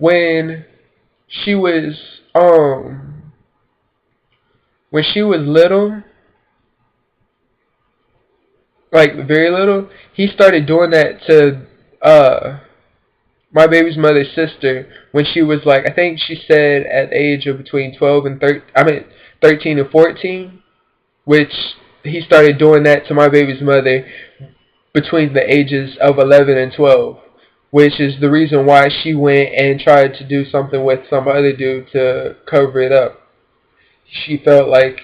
when she was when she was little, like very little, he started doing that to my baby's mother's sister when she was like, I think she said at the age of between 12 and 13, 13 and 14, which he started doing that to my baby's mother between the ages of 11 and 12, which is the reason why she went and tried to do something with some other dude to cover it up. She felt like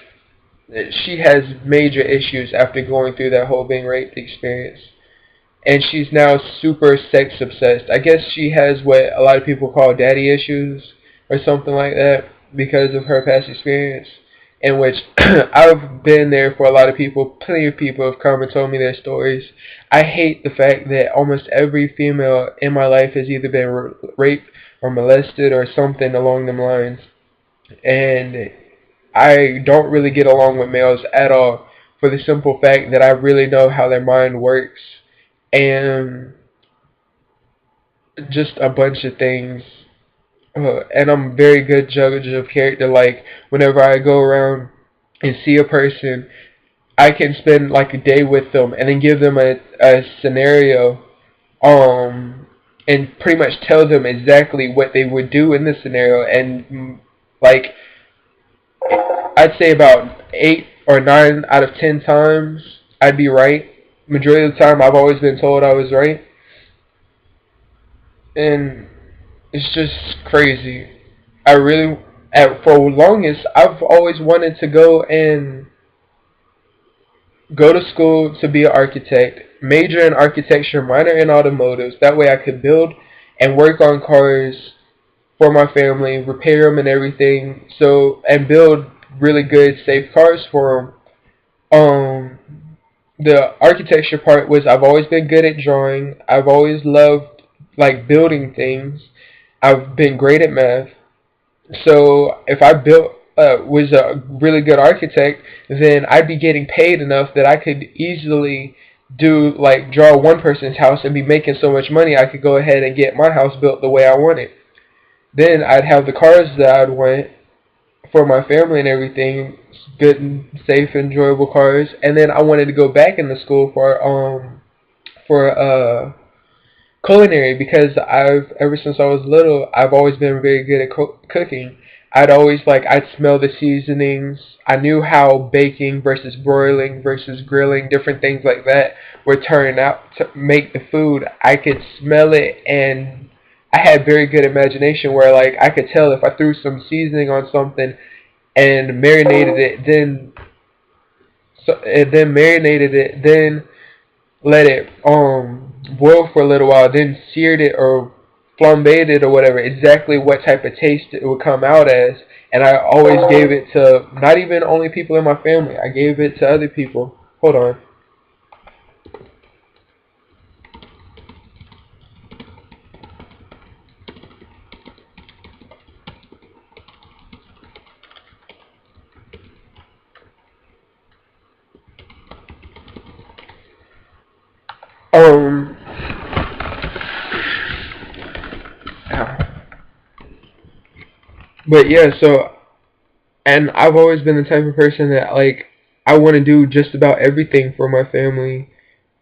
she has major issues after going through that whole being raped experience. And she's now super sex obsessed. I guess she has what a lot of people call daddy issues or something like that because of her past experience. In which I've been there for a lot of people. Plenty of people have come and told me their stories. I hate the fact that almost every female in my life has either been raped or molested or something along them lines. And I don't really get along with males at all for the simple fact that I really know how their mind works and just a bunch of things. And I'm a very good judge of character. Like, whenever I go around and see a person, I can spend like a day with them and then give them a scenario, and pretty much tell them exactly what they would do in this scenario. And like, I'd say about 8 or 9 out of 10 times, I'd be right. Majority of the time, I've always been told I was right. And it's just crazy. I really, for the longest, I've always wanted to go to school to be an architect, major in architecture, minor in automotives. That way I could build and work on cars for my family, repair them and everything, and build really good, safe cars for them. The architecture part was I've always been good at drawing. I've always loved like building things. I've been great at math. So if I was a really good architect, then I'd be getting paid enough that I could easily draw one person's house and be making so much money I could go ahead and get my house built the way I want it. Then I'd have the cars that I'd want for my family and everything, good and safe, enjoyable cars. And then I wanted to go back into school for culinary because ever since I was little, I've always been very good at cooking. I'd smell the seasonings. I knew how baking versus broiling versus grilling, different things like that would turn out to make the food. I could smell it, and I had very good imagination where like I could tell if I threw some seasoning on something and marinated it, then let it boil for a little while, then seared it or flambéed it or whatever, exactly what type of taste it would come out as. And I always gave it to not even only people in my family. I gave it to other people. Hold on. Um. But yeah, and I've always been the type of person that like I want to do just about everything for my family.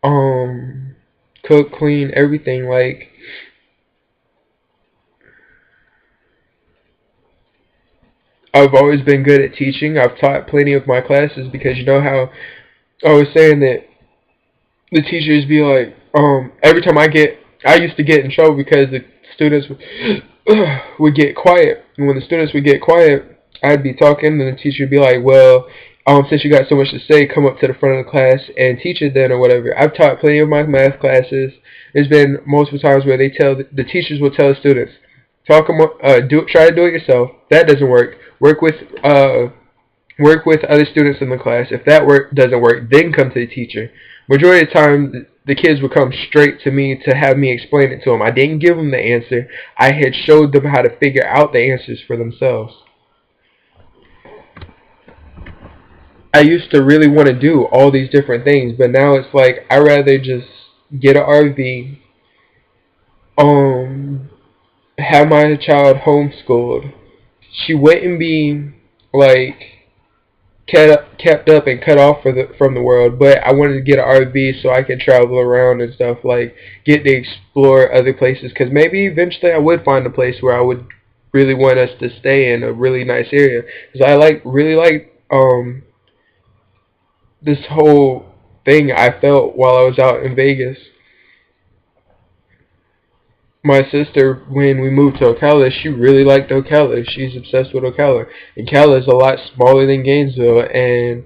Um, Cook, clean, everything. Like I've always been good at teaching. I've taught plenty of my classes because you know how I was saying that the teachers be like, every time I used to get in trouble because the students would get quiet. And when the students would get quiet, I'd be talking, and the teacher would be like, well, since you got so much to say, come up to the front of the class and teach it then or whatever. I've taught plenty of my math classes. There's been multiple times where the teachers will tell the students, try to do it yourself. That doesn't work. Work with other students in the class. If that doesn't work, then come to the teacher. Majority of the time, the kids would come straight to me to have me explain it to them. I didn't give them the answer. I had showed them how to figure out the answers for themselves. I used to really want to do all these different things, but now it's like I rather just get an RV, um, have my child homeschooled, she wouldn't be like kept up and cut off from the world. But I wanted to get an RV so I could travel around and stuff, like get to explore other places. Because maybe eventually I would find a place where I would really want us to stay in a really nice area. Because I really like this whole thing I felt while I was out in Vegas. My sister, when we moved to Ocala, she really liked Ocala. She's obsessed with Ocala. And Ocala is a lot smaller than Gainesville, and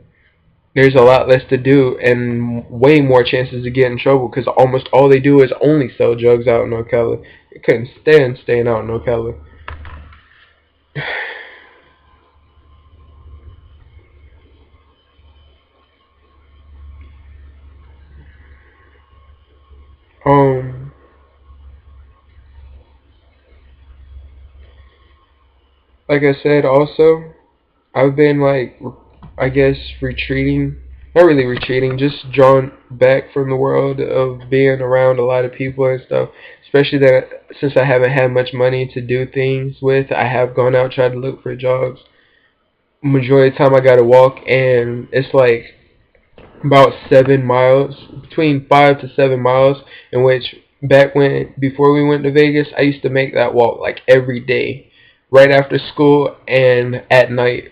there's a lot less to do and way more chances to get in trouble because almost all they do is only sell drugs out in Ocala. I couldn't stand staying out in Ocala. Um, like I said, also, I've been like, I guess retreating, not really retreating, just drawn back from the world of being around a lot of people and stuff. Especially that since I haven't had much money to do things with, I have gone out tried to look for jobs. Majority of the time I gotta walk, and it's like about 7 miles, between 5 to 7 miles. In which back when before we went to Vegas, I used to make that walk like every day, right after school and at night,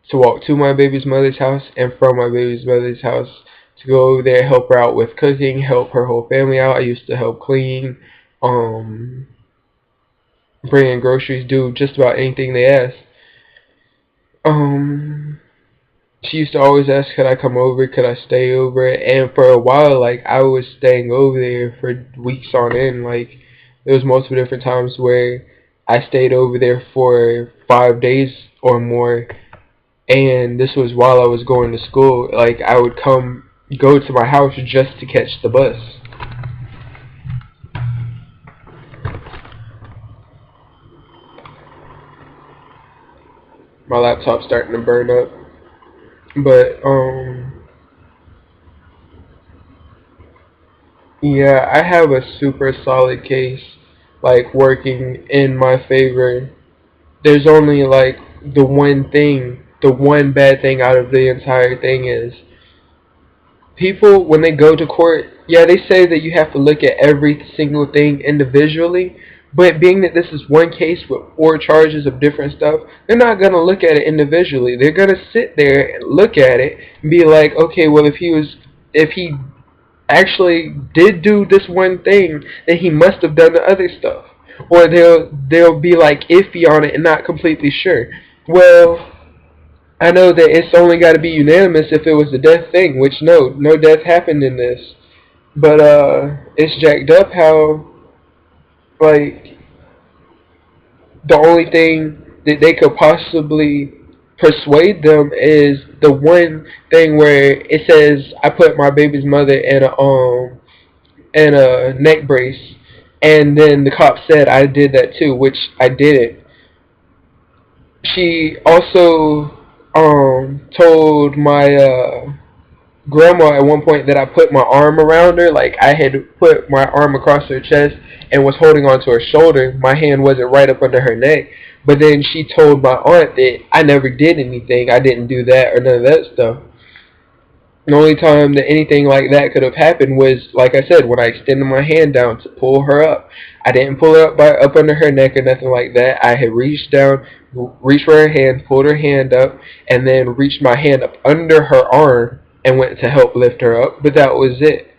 to walk to my baby's mother's house and from my baby's mother's house to go over there, help her out with cooking, help her whole family out. I used to help clean, um, bring in groceries, do just about anything they asked. Um, she used to always ask, could I come over, could I stay over, and for a while, like, I was staying over there for weeks on end. Like, there was multiple different times where I stayed over there for 5 days or more, and this was while I was going to school. Like, I would go to my house just to catch the bus. My laptop's starting to burn up. But, yeah, I have a super solid case, like, working in my favor. There's only, like, the one bad thing out of the entire thing is people, when they go to court, yeah, they say that you have to look at every single thing individually, but being that this is one case with 4 charges of different stuff, they're not going to look at it individually. They're going to sit there and look at it and be like, okay, well, if he actually did do this one thing, then he must have done the other stuff. Or they'll be like iffy on it and not completely sure. Well, I know that it's only got to be unanimous if it was a death thing, which no death happened in this. But it's jacked up how, like, the only thing that they could possibly persuade them is the one thing where it says I put my baby's mother in a neck brace, and then the cop said I did that too, which I didn't. She also told my grandma at one point that I put my arm around her, like I had put my arm across her chest and was holding onto her shoulder. My hand wasn't right up under her neck. But then she told my aunt that I never did anything. I didn't do that or none of that stuff. The only time that anything like that could have happened was, like I said, when I extended my hand down to pull her up. I didn't pull her up under her neck or nothing like that. I had reached down, reached for her hand, pulled her hand up, and then reached my hand up under her arm and went to help lift her up. But that was it.